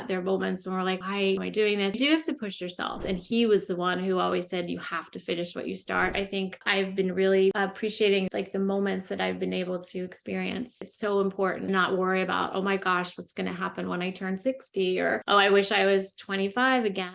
there are moments when we're like, why am I doing this? You do have to push yourself. And he was the one who always said, you have to finish what you start. I think I've been really appreciating like the moments that I've been able to experience. It's so important to not worry about, oh my gosh, what's going to happen when I turn 60? Or, oh, I wish I was 25 again.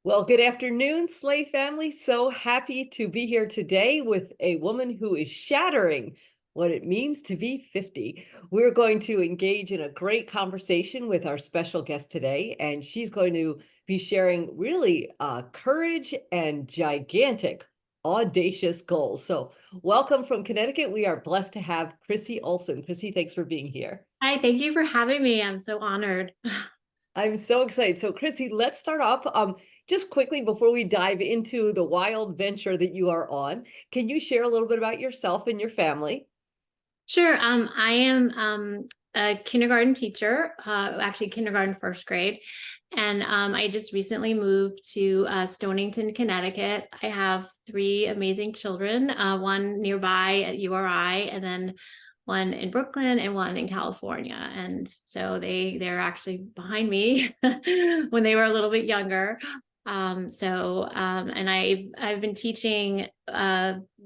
Well, good afternoon, SLAE family. So happy to be here today with a woman who is shattering what it means to be 50. We're going to engage in a great conversation with our special guest today, and she's going to be sharing really courage and gigantic, audacious goals. So welcome from Connecticut. We are blessed to have Christie Olson. Christie, thanks for being here. Hi, thank you for having me. I'm so honored. I'm so excited. So Christie, let's start off. Just quickly before we dive into the wild venture that you are on, can you share a little bit about yourself and your family? Sure. I am a kindergarten teacher, actually kindergarten first grade. And I just recently moved to Stonington, Connecticut. I have three amazing children, one nearby at URI, and then one in Brooklyn and one in California. And so they're actually behind me when they were a little bit younger. And I've been teaching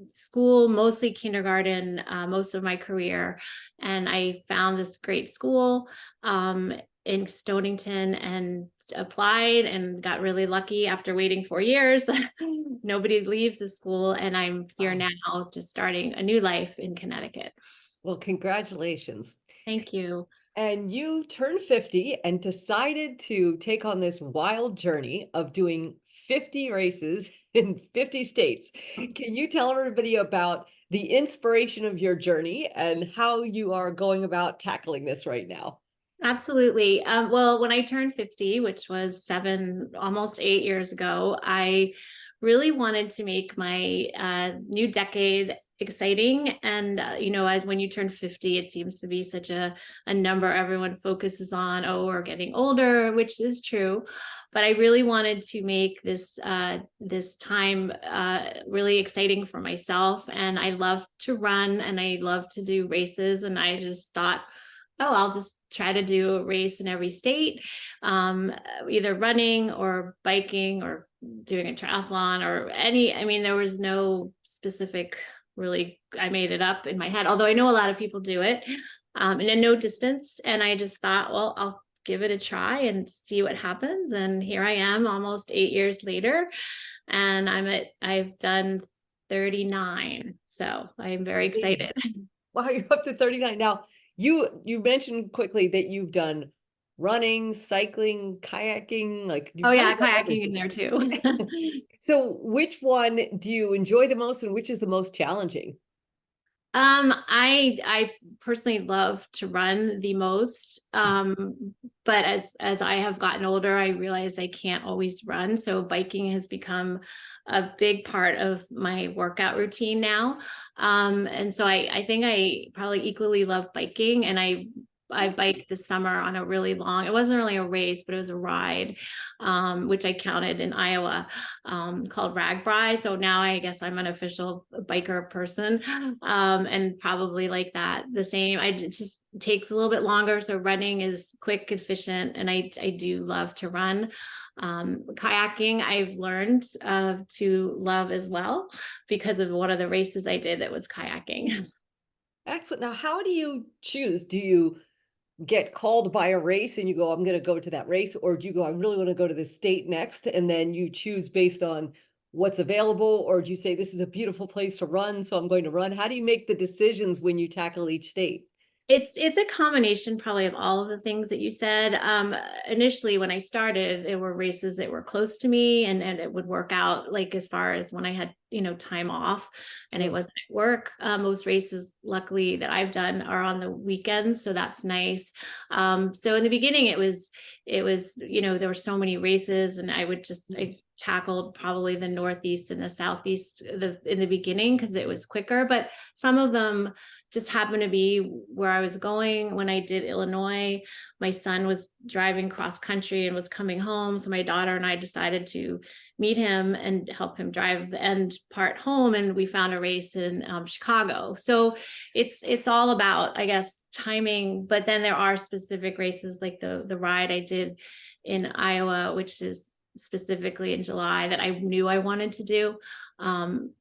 school, mostly kindergarten, most of my career. And I found this great school in Stonington and applied and got really lucky after waiting 4 years. Nobody leaves the school, and I'm here now just starting a new life in Connecticut. Well, congratulations. Thank you. And you turned 50 and decided to take on this wild journey of doing 50 races in 50 states. Can you tell everybody about the inspiration of your journey and how you are going about tackling this right now? Absolutely. Well, when I turned 50, which was almost 8 years ago, I really wanted to make my new decade exciting. And, when you turn 50, it seems to be such a number everyone focuses on. Oh, we're getting older, which is true. But I really wanted to make this time really exciting for myself. And I love to run and I love to do races. And I just thought, oh, I'll just try to do a race in every state, either running or biking or doing a triathlon or there was no specific, really, I made it up in my head, although I know a lot of people do it in a no distance. And I just thought, well, I'll give it a try and see what happens. And here I am almost 8 years later, and I've done 39. So I'm very excited. Wow, you're up to 39 now. You mentioned quickly that you've done running, cycling, kayaking, Oh yeah, kayaking in there too. So which one do you enjoy the most and which is the most challenging? I personally love to run the most. But as I have gotten older, I realize I can't always run. So biking has become a big part of my workout routine now. And so I think I probably equally love biking, and I biked this summer on a really long, it wasn't really a race, but it was a ride, which I counted in Iowa, called Ragbri. So now I guess I'm an official biker person, and probably like that. The same, it just takes a little bit longer. So running is quick, efficient, and I do love to run. Kayaking, I've learned to love as well because of one of the races I did that was kayaking. Excellent. Now, how do you choose? Do you get called by a race and you go, I'm going to go to that race? Or do you go, I really want to go to this state next? And then you choose based on what's available? Or do you say, this is a beautiful place to run, so I'm going to run? How do you make the decisions when you tackle each state? It's a combination probably of all of the things that you said. Initially, when I started, there were races that were close to me, and it would work out, like as far as when I had time off and it wasn't at work. Most races, luckily, that I've done are on the weekends, so that's nice. So in the beginning, it was there were so many races, and I tackled probably the Northeast and the Southeast in the beginning because it was quicker, but some of them just happened to be where I was going. When I did Illinois, my son was driving cross country and was coming home. So my daughter and I decided to meet him and help him drive the end part home. And we found a race in Chicago. So it's all about, I guess, timing. But then there are specific races like the ride I did in Iowa, which is specifically in July, that I knew I wanted to do.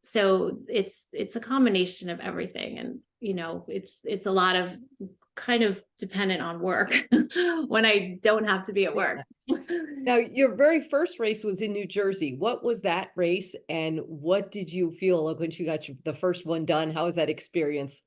So it's a combination of everything. And, it's a lot of kind of dependent on work when I don't have to be at work. Now, your very first race was in New Jersey. What was that race, and what did you feel like when you got the first one done? How was that experience?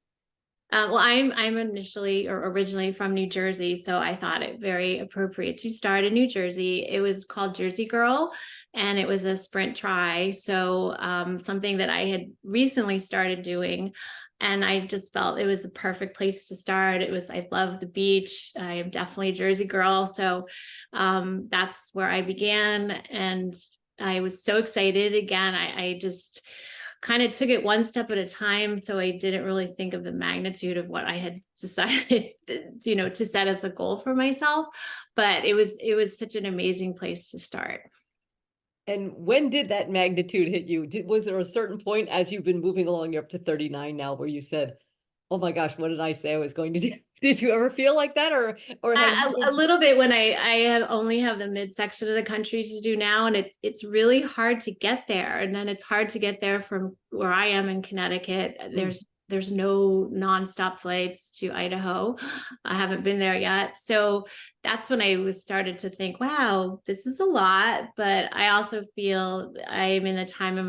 Well, I'm initially or originally from New Jersey, so I thought it very appropriate to start in New Jersey. It was called Jersey Girl, and it was a sprint try. So something that I had recently started doing, and I just felt it was a perfect place to start. I love the beach. I am definitely a Jersey girl, so that's where I began, and I was so excited. Again, I just kind of took it one step at a time. So I didn't really think of the magnitude of what I had decided, to set as a goal for myself. But it was such an amazing place to start. And when did that magnitude hit you? Was there a certain point as you've been moving along, you're up to 39 now, where you said, "Oh my gosh, what did I say I was going to do?" Did you ever feel like that, or have you A little bit when I only have the midsection of the country to do now, and it's really hard to get there. And then it's hard to get there from where I am in Connecticut. There's no nonstop flights to Idaho. I haven't been there yet. So that's when I started to think, wow, this is a lot. But I also feel I'm in the time in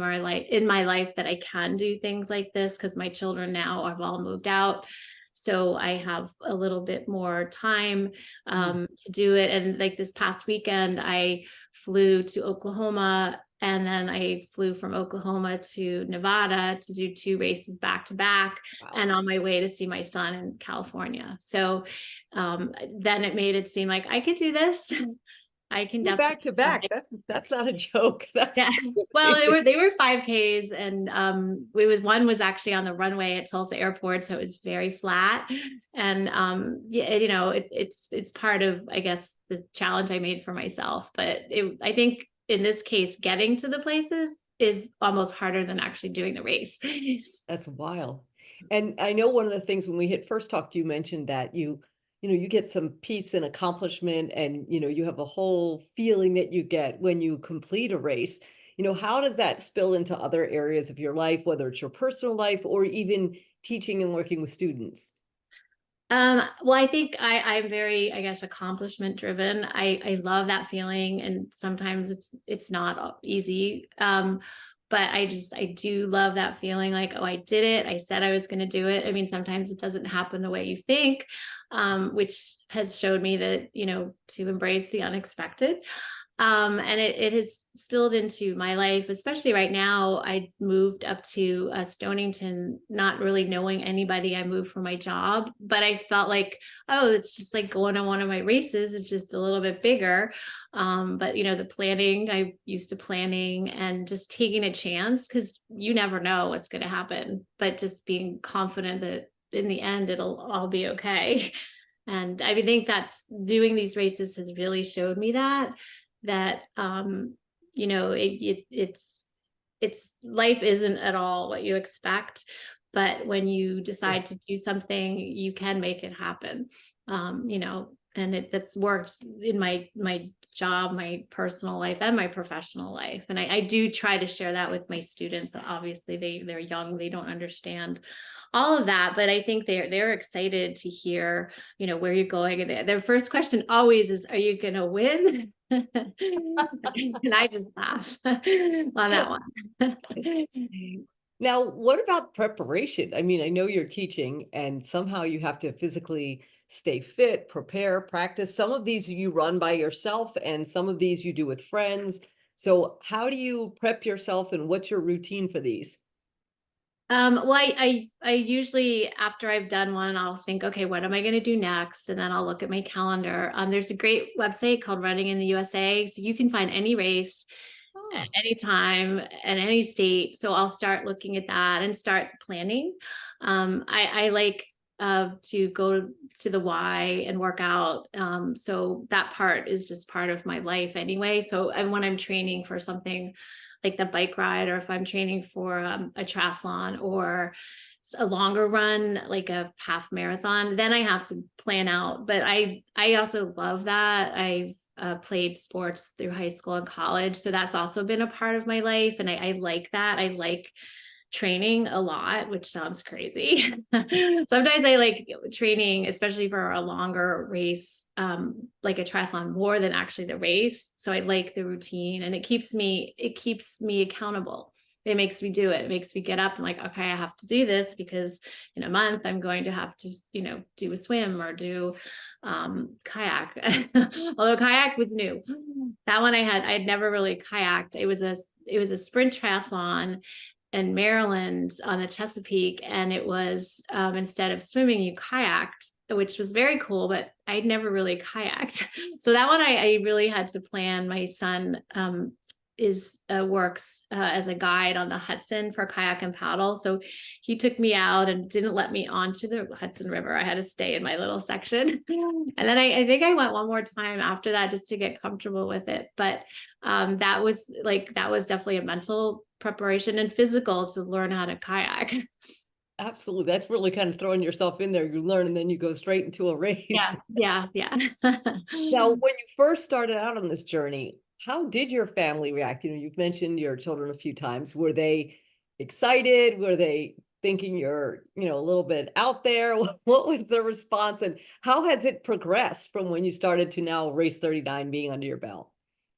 my life that I can do things like this, because my children now have all moved out. So I have a little bit more time to do it. And like this past weekend, I flew to Oklahoma, and then I flew from Oklahoma to Nevada to do 2 races back to back, and on my way to see my son in California. So then it made it seem like I could do this. I can definitely back to back. That's not a joke. Yeah. Well, they were 5Ks, and one was actually on the runway at Tulsa Airport, so it was very flat. And it's part of, I guess, the challenge I made for myself. But I think in this case, getting to the places is almost harder than actually doing the race. That's wild. And I know one of the things when we had first talked, you mentioned that you get some peace and accomplishment, and you have a whole feeling that you get when you complete a race. How does that spill into other areas of your life, whether it's your personal life or even teaching and working with students? Well, I think I'm very, I guess, accomplishment driven. I love that feeling, and sometimes it's not easy. But I do love that feeling like, oh, I did it. I said I was going to do it. I mean, sometimes it doesn't happen the way you think, which has showed me that, to embrace the unexpected. And it has spilled into my life, especially right now. I moved up to Stonington, not really knowing anybody. I moved for my job, but I felt like, oh, it's just like going to one of my races. It's just a little bit bigger. But the planning, I'm used to planning and just taking a chance, because you never know what's going to happen, but just being confident that in the end, it'll all be okay. And I think that's doing these races has really showed me that it's life isn't at all what you expect, but when you decide to do something, you can make it happen. And that's worked in my job, my personal life, and my professional life. And I do try to share that with my students. Obviously they're young, they don't understand all of that, but I think they're excited to hear, where you're going. And their first question always is, are you going to win? And I just laugh on that one. Now, what about preparation? I mean, I know you're teaching, and somehow you have to physically stay fit, prepare, practice. Some of these you run by yourself, and some of these you do with friends. So how do you prep yourself, and what's your routine for these? Well, I usually, after I've done one, I'll think, okay, what am I going to do next? And then I'll look at my calendar. There's a great website called Running in the USA. So you can find any race at any time, at any state. So I'll start looking at that and start planning. I like to go to the Y and work out. So that part is just part of my life anyway. So, and when I'm training for something like the bike ride, or if I'm training for a triathlon or a longer run, like a half marathon, then I have to plan out. But I also love that. I've played sports through high school and college, so that's also been a part of my life, and I like that. I like training a lot, which sounds crazy. Sometimes I like training, especially for a longer race, like a triathlon, more than actually the race. So I like the routine, and it keeps me accountable. It makes me do it. It makes me get up and like, okay, I have to do this, because in a month I'm going to have to, do a swim or do kayak. Although kayak was new. That one I had never really kayaked. It was a sprint triathlon in Maryland on the Chesapeake, and it was instead of swimming, you kayaked, which was very cool, but I'd never really kayaked. So that one I really had to plan. My son works as a guide on the Hudson for kayak and paddle. So he took me out and didn't let me onto the Hudson River. I had to stay in my little section. And then I think I went one more time after that just to get comfortable with it. But that was definitely a mental preparation and physical to learn how to kayak. Absolutely. That's really kind of throwing yourself in there. You learn and then you go straight into a race. Yeah. Now, when you first started out on this journey, how did your family react? You've mentioned your children a few times. Were they excited? Were they thinking you're, a little bit out there? What was the response, and how has it progressed from when you started to now race 39 being under your belt?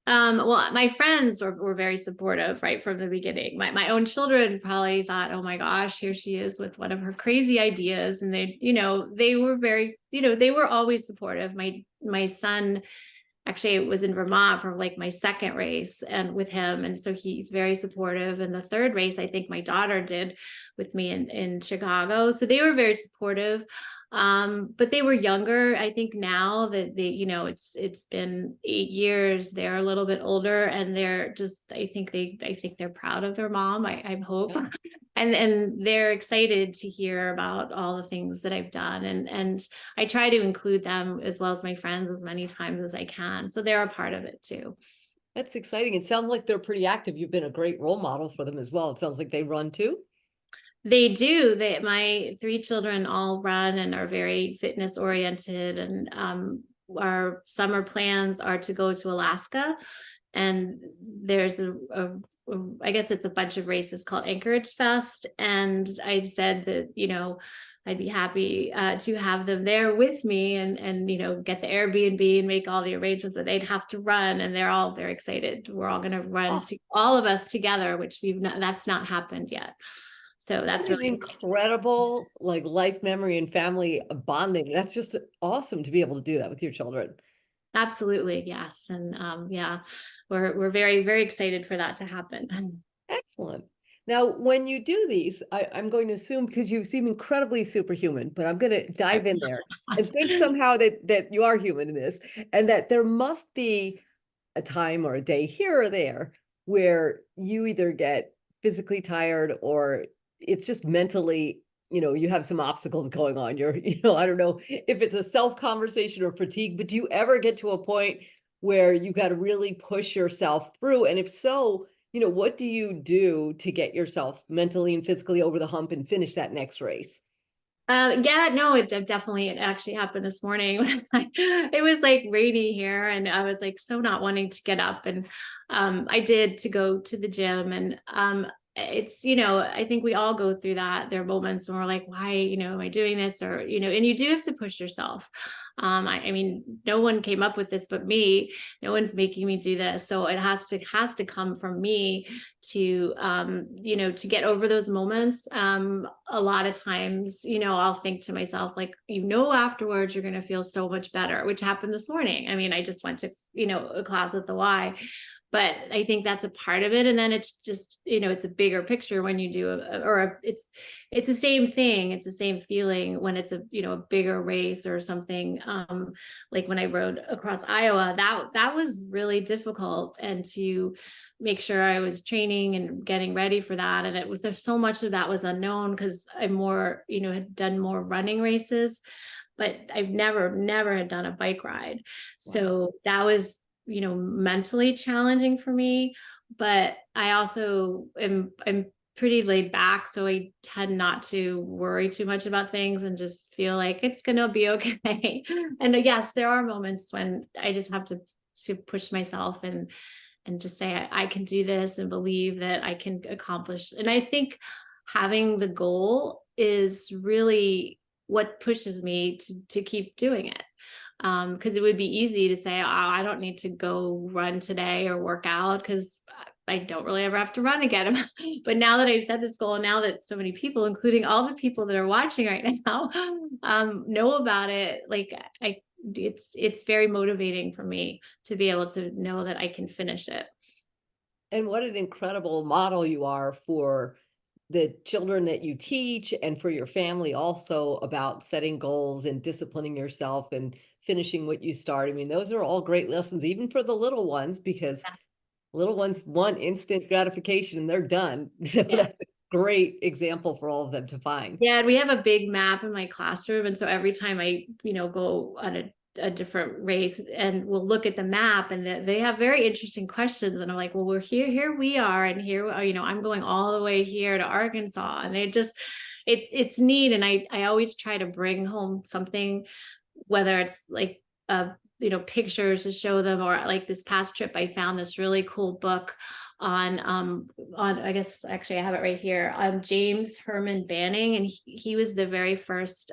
Well, my friends were very supportive right from the beginning. My own children probably thought, oh my gosh, here she is with one of her crazy ideas. And they were very, they were always supportive. My son actually was in Vermont for like my second race and with him. And so he's very supportive. And the third race, I think my daughter did with me in Chicago. So they were very supportive. But they were younger. I think now that it's been 8 years, they're a little bit older, and they're just, I think they're proud of their mom. I hope. Yeah. And they're excited to hear about all the things that I've done. And I try to include them as well as my friends as many times as I can. So they're a part of it too. That's exciting. It sounds like they're pretty active. You've been a great role model for them as well. It sounds like they run too. They do. My three children all run and are very fitness oriented. And our summer plans are to go to Alaska. And there's I guess it's a bunch of races called Anchorage Fest. And I said that, I'd be happy to have them there with me and get the Airbnb and make all the arrangements, but they'd have to run, and they're all very excited. We're all going to run all of us together, which that's not happened yet. So that's really incredible, like life memory and family bonding. That's just awesome to be able to do that with your children. Absolutely. Yes. And yeah, we're very, very excited for that to happen. Excellent. Now, when you do these, I'm going to assume, because you seem incredibly superhuman, but I'm going to dive in there and think somehow that you are human in this, and that there must be a time or a day here or there where you either get physically tired or it's just mentally, you have some obstacles going on. You're, I don't know if it's a self conversation or fatigue, but do you ever get to a point where you got to really push yourself through? And if so, what do you do to get yourself mentally and physically over the hump and finish that next race? Yeah, no, it actually happened this morning. It was like rainy here, and I was like so not wanting to get up, and I did to go to the gym, and it's I think we all go through that. There are moments when we're like, why am I doing this, or and you do have to push yourself. I mean, no one came up with this but me. No one's making me do this, so it has to come from me to to get over those moments. A lot of times I'll think to myself like, afterwards you're going to feel so much better, which happened this morning. I mean, I just went to a class at the Y, but I think that's a part of it. And then it's just, it's a bigger picture when you do it's the same thing. It's the same feeling when it's a bigger race or something. Like when I rode across Iowa, that was really difficult, and to make sure I was training and getting ready for that. And there's so much of that was unknown because I more, had done more running races, but I've never had done a bike ride. Wow. So that was, mentally challenging for me. But I also I'm pretty laid back, so I tend not to worry too much about things and just feel like it's gonna be okay. And yes, there are moments when I just have to push myself and just say I can do this and believe that I can accomplish. And I think having the goal is really what pushes me to keep doing it. Because it would be easy to say, oh, I don't need to go run today or work out because I don't really ever have to run again. But now that I've set this goal, and now that so many people, including all the people that are watching right now, know about it, like it's very motivating for me to be able to know that I can finish it. And what an incredible model you are for the children that you teach and for your family also, about setting goals and disciplining yourself and finishing what you start. I mean, those are all great lessons, even for the little ones, because little ones want instant gratification and they're done. So Yeah. that's a great example for all of them to find. Yeah, and we have a big map in my classroom, and so every time I, go on a different race, and we'll look at the map, and they have very interesting questions, and I'm like, well, we're here we are, and here, I'm going all the way here to Arkansas, and it's neat, and I always try to bring home something, whether it's like pictures to show them, or like this past trip I found this really cool book on I guess actually I have it right here, James Herman Banning, and he was the very first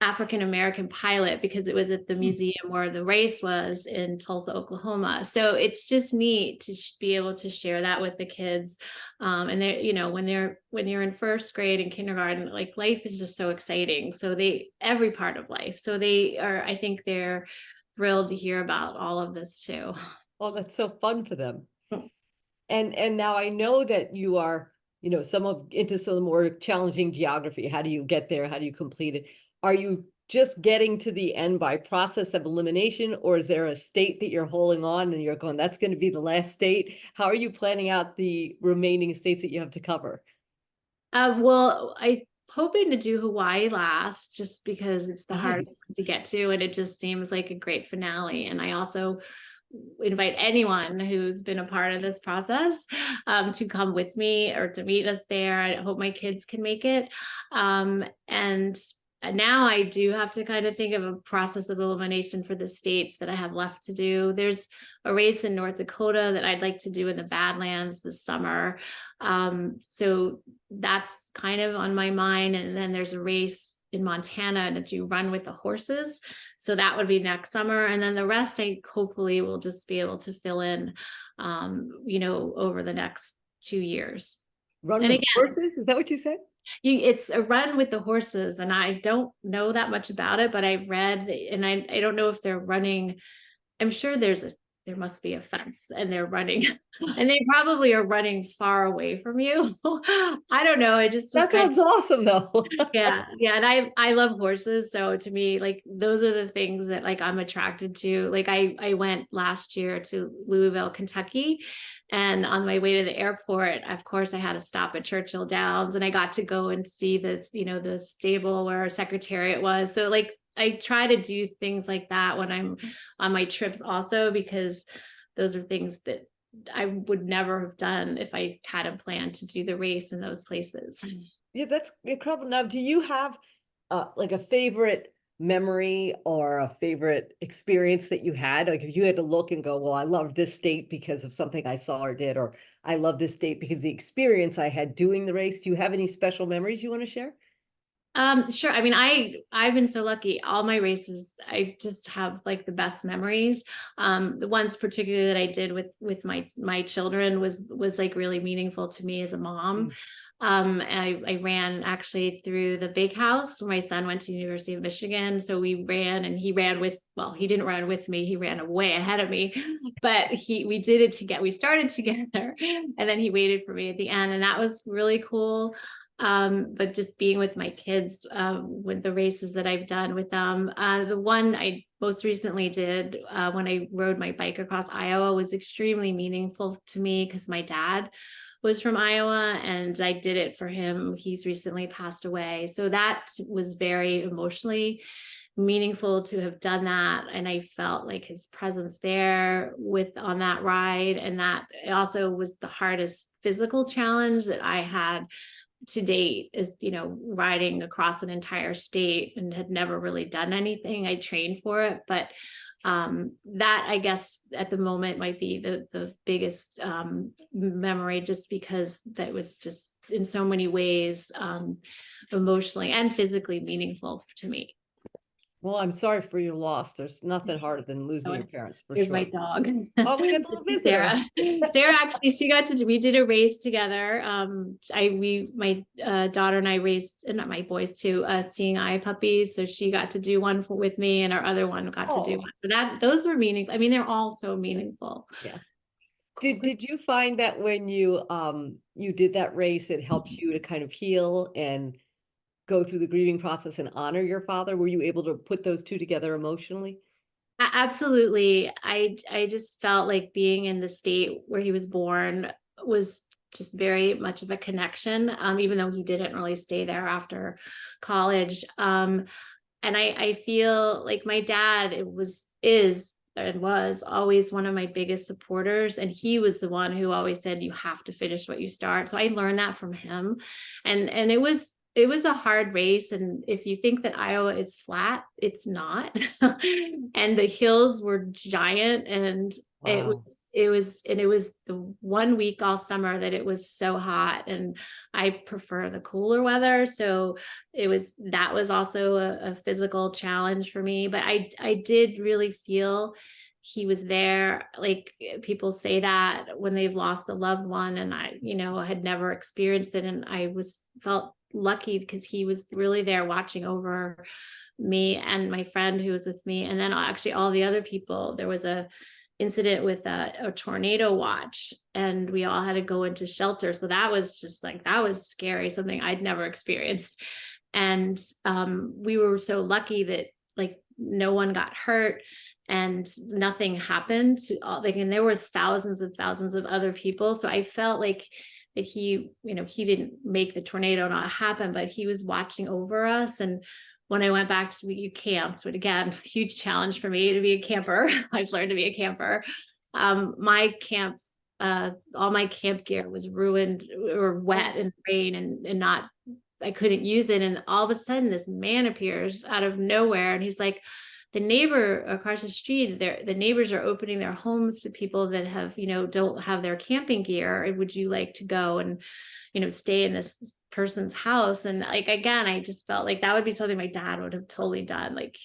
African American pilot, because it was at the museum where the race was in Tulsa, Oklahoma. So it's just neat to be able to share that with the kids. And they, when you're in first grade and kindergarten, like life is just so exciting. So every part of life. So I think they're thrilled to hear about all of this too. Oh, that's so fun for them. And now I know that you are, into some of the more challenging geography. How do you get there? How do you complete it? Are you just getting to the end by process of elimination, or is there a state that you're holding on and you're going, that's going to be the last state? How are you planning out the remaining states that you have to cover? Well, I hoping to do Hawaii last, just because it's the hardest to get to, and it just seems like a great finale. And I also invite anyone who's been a part of this process to come with me or to meet us there. I hope my kids can make it. And now I do have to kind of think of a process of elimination for the states that I have left to do. There's a race in North Dakota that I'd like to do in the Badlands this summer. So that's kind of on my mind. And then there's a race in Montana that you run with the horses. So that would be next summer. And then the rest, I hopefully will just be able to fill in, over the next 2 years. Run And with again, horses? Is that what you said? it's a run with the horses, and I don't know that much about it, but I've read, and I don't know if they're running. I'm sure there must be a fence, and they're running, and they probably are running far away from you. I don't know. It just was That sounds awesome though. yeah. And I love horses, so to me, like, those are the things that, like, I'm attracted to. Like, I went last year to Louisville, Kentucky, and on my way to the airport, of course, I had to stop at Churchill Downs, and I got to go and see this, the stable where our secretariat was. So, like, I try to do things like that when I'm on my trips also, because those are things that I would never have done if I hadn't planned to do the race in those places. Yeah, that's incredible. Now, do you have like a favorite memory or a favorite experience that you had? Like, if you had to look and go, well, I love this state because of something I saw or did, or I love this state because the experience I had doing the race. Do you have any special memories you want to share? Sure. I mean, I've been so lucky. All my races, I just have like the best memories. The ones particularly that I did with my children was like really meaningful to me as a mom. Mm. I ran actually through the big house where my son went to the University of Michigan. So we ran, and he ran with, well, he didn't run with me. He ran way ahead of me, but we did it together. We started together, and then he waited for me at the end, and that was really cool. But just being with my kids, with the races that I've done with them. The one I most recently did, when I rode my bike across Iowa, was extremely meaningful to me because my dad was from Iowa and I did it for him. He's recently passed away. So that was very emotionally meaningful to have done that. And I felt like his presence there on that ride. And that also was the hardest physical challenge that I had to date, is, riding across an entire state, and had never really done anything. I trained for it, but that, I guess, at the moment might be the biggest memory, just because that was just in so many ways emotionally and physically meaningful to me. Well, I'm sorry for your loss. There's nothing harder than losing your parents, for Here's my sure. dog. Oh, we got a little visitor. Sarah. Sarah, actually, we did a race together. My daughter and I raced, and not my boys too, seeing eye puppies. So she got to do one with me, and our other one got to do Oh, one. So those were meaningful. I mean, they're all so meaningful. yeah. Did you find that when you did that race, it helped you to kind of heal and go through the grieving process and honor your father? Were you able to put those two together emotionally? Absolutely. I just felt like being in the state where he was born was just very much of a connection, even though he didn't really stay there after college. And I feel like my dad is and was always one of my biggest supporters, and he was the one who always said, you have to finish what you start. So I learned that from him. And it was a hard race, and if you think that Iowa is flat, it's not. And the hills were giant, and Wow. it was the 1 week all summer that it was so hot, and I prefer the cooler weather. So that was also a physical challenge for me, but I did really feel he was there. Like, people say that when they've lost a loved one, and I had never experienced it, and I felt lucky because he was really there watching over me and my friend who was with me, and then actually all the other people. There was a incident with a tornado watch, and we all had to go into shelter. So that was just like, that was scary, something I'd never experienced. And we were so lucky that, like, no one got hurt and nothing happened to all, like, and there were thousands of other people. So I felt like that he didn't make the tornado not happen, but he was watching over us. And when I went back to, you camped, but again, huge challenge for me to be a camper. I've learned to be a camper. My camp, all my camp gear was ruined or wet in rain, and not, I couldn't use it. And all of a sudden this man appears out of nowhere, and he's like, the neighbor across the street, the neighbors are opening their homes to people that have, don't have their camping gear. Would you like to go and, stay in this person's house? And, like, again, I just felt like that would be something my dad would have totally done. Like,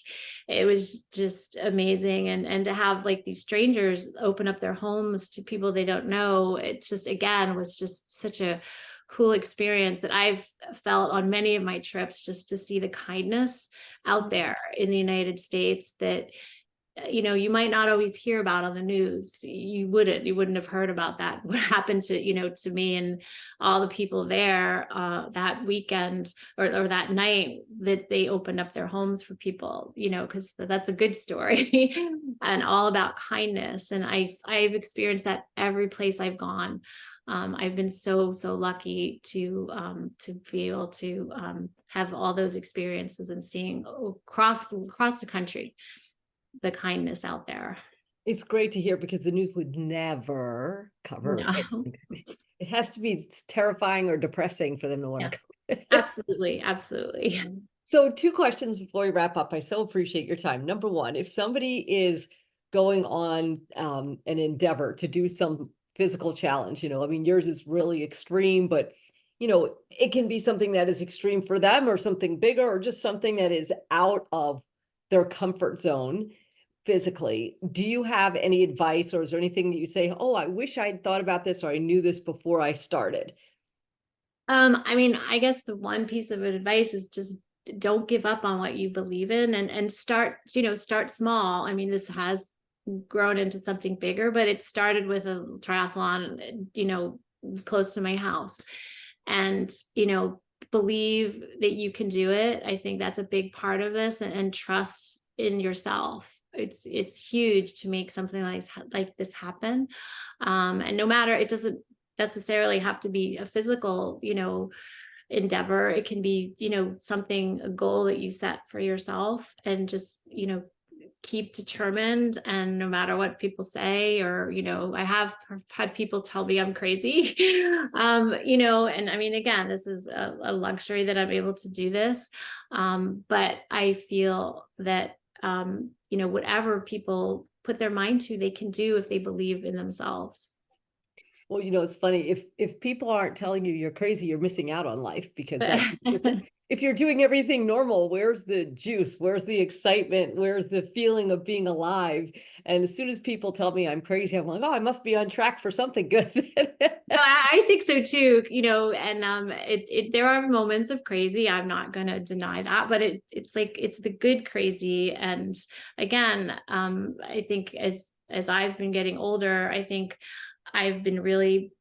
it was just amazing. And to have, like, these strangers open up their homes to people they don't know, it just, again, was just such a cool experience that I've felt on many of my trips, just to see the kindness out there in the United States that, you might not always hear about on the news. You wouldn't have heard about that, what happened to me and all the people there that weekend, or that night, that they opened up their homes for people, because that's a good story. And all about kindness. And I've experienced that every place I've gone. I've been so lucky to be able to have all those experiences, and seeing across the country the kindness out there. It's great to hear, because the news would never cover it. No. It has to be terrifying or depressing for them to want Yeah, to cover it. absolutely. So 2 questions before we wrap up. I so appreciate your time. Number 1, if somebody is going on an endeavor to do some physical challenge, I mean, yours is really extreme, but it can be something that is extreme for them or something bigger or just something that is out of their comfort zone physically. Do you have any advice, or is there anything that you say, oh, I wish I'd thought about this or I knew this before I started? I mean, I guess the one piece of advice is just don't give up on what you believe in, and start, start small. I mean, this has grown into something bigger, but it started with a triathlon, close to my house. And, believe that you can do it. I think that's a big part of this, and trust in yourself. It's huge to make something like this happen. And no matter, it doesn't necessarily have to be a physical, endeavor. It can be, something, a goal that you set for yourself, and just, keep determined. And no matter what people say, or, I have had people tell me I'm crazy, and I mean, again, this is a luxury that I'm able to do this. But I feel that, whatever people put their mind to, they can do if they believe in themselves. Well, it's funny, if people aren't telling you you're crazy, you're missing out on life, because that's just, if you're doing everything normal, where's the juice? Where's the excitement? Where's the feeling of being alive? And as soon as people tell me I'm crazy, I'm like, oh, I must be on track for something good. No, I think so too, and there are moments of crazy. I'm not going to deny that, but it's like, it's the good crazy. And again, I think as I've been getting older, I think I've been really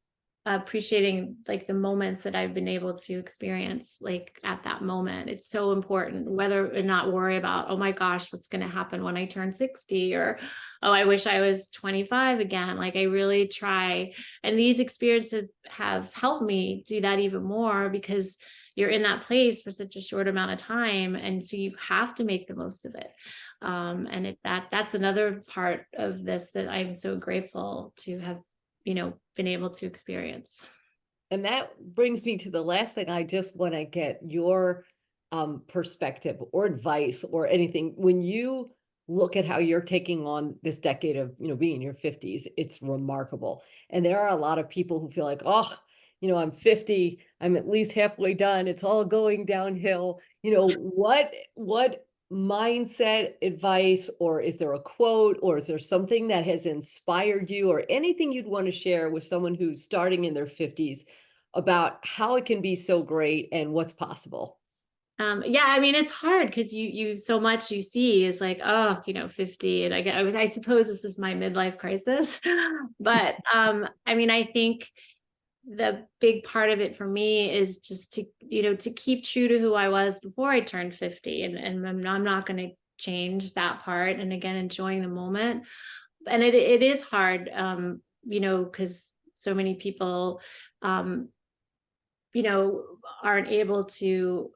appreciating like the moments that I've been able to experience, like at that moment. It's so important, whether or not worry about, oh my gosh, what's going to happen when I turn 60, or, oh, I wish I was 25 again. Like, I really try. And these experiences have helped me do that even more, because you're in that place for such a short amount of time. And so you have to make the most of it. And that's another part of this that I'm so grateful to have, been able to experience. And that brings me to the last thing. I just want to get your perspective or advice or anything. When you look at how you're taking on this decade of, being in your 50s, it's remarkable. And there are a lot of people who feel like, oh, I'm 50, I'm at least halfway done, it's all going downhill. What mindset advice, or is there a quote, or is there something that has inspired you, or anything you'd want to share with someone who's starting in their 50s about how it can be so great and what's possible? Yeah, I mean, it's hard because you so much you see is like, oh, 50. And I suppose this is my midlife crisis. But I mean, I think the big part of it for me is just to keep true to who I was before I turned 50. And I'm not going to change that part. And again, enjoying the moment. And it is hard, because so many people, um, aren't able to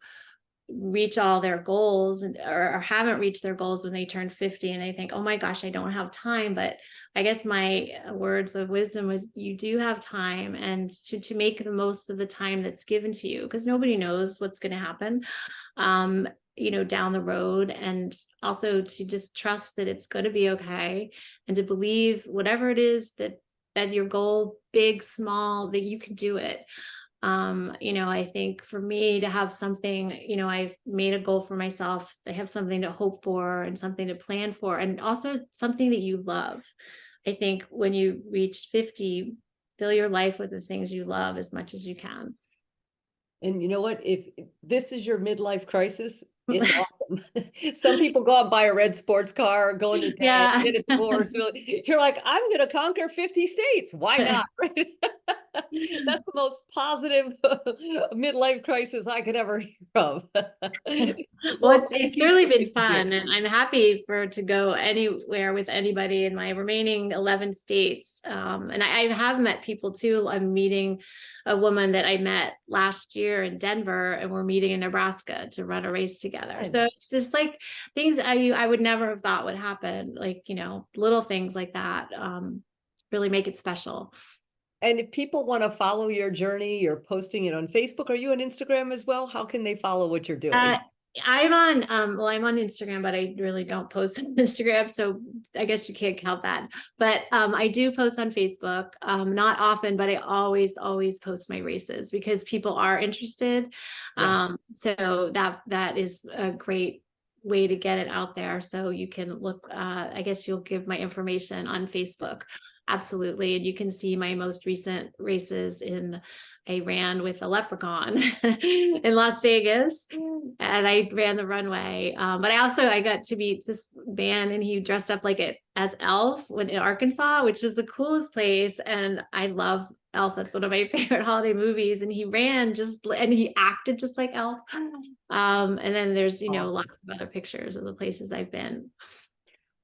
reach all their goals, or haven't reached their goals when they turn 50, and they think, oh my gosh, I don't have time. But I guess my words of wisdom was, you do have time, and to make the most of the time that's given to you, because nobody knows what's going to happen down the road. And also to just trust that it's going to be okay, and to believe whatever it is that your goal, big, small, that you can do it. I think for me to have something, I've made a goal for myself. I have something to hope for and something to plan for, and also something that you love. I think when you reach 50, fill your life with the things you love as much as you can. And you know what? If this is your midlife crisis, it's awesome. Some people go out and buy a red sports car, go into debt, Yeah. get a divorce. You're like, I'm going to conquer 50 states. Why not? Right? That's the most positive midlife crisis I could ever hear of. Well, Well, thank it's you certainly for been being here. fun, and I'm happy to go anywhere with anybody in my remaining 11 states. And I have met people too. I'm meeting a woman that I met last year in Denver, and we're meeting in Nebraska to run a race together. So it's just like things I would never have thought would happen, like, little things like that, really make it special. And if people want to follow your journey, you're posting it on Facebook. Are you on Instagram as well? How can they follow what you're Uh, doing? I'm on I'm on Instagram, but I really don't post on Instagram, so I guess you can't count that. But I do post on Facebook, not often, but I always post my races because people are interested. Yes. So that is a great way to get it out there. So you can look, I guess you'll give my information on Facebook. Absolutely. And you can see my most recent races in I ran with a leprechaun in Las Vegas, and I ran the runway. But I got to meet this man, and he dressed up like it as Elf when in Arkansas, which was the coolest place. And I love Elf. That's one of my favorite holiday movies. And he ran and he acted just like Elf. And then there's Awesome. lots of other pictures of the places I've been.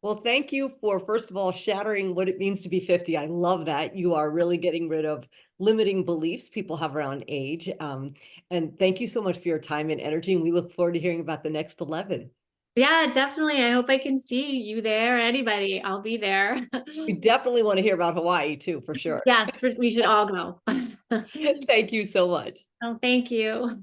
Well, thank you for, first of all, shattering what it means to be 50. I love that. You are really getting rid of limiting beliefs people have around age. And thank you so much for your time and energy. And we look forward to hearing about the next 11. Yeah, definitely. I hope I can see you there. Anybody, I'll be there. We definitely want to hear about Hawaii too, for sure. Yes, we should all go. Thank you so much. Oh, thank you.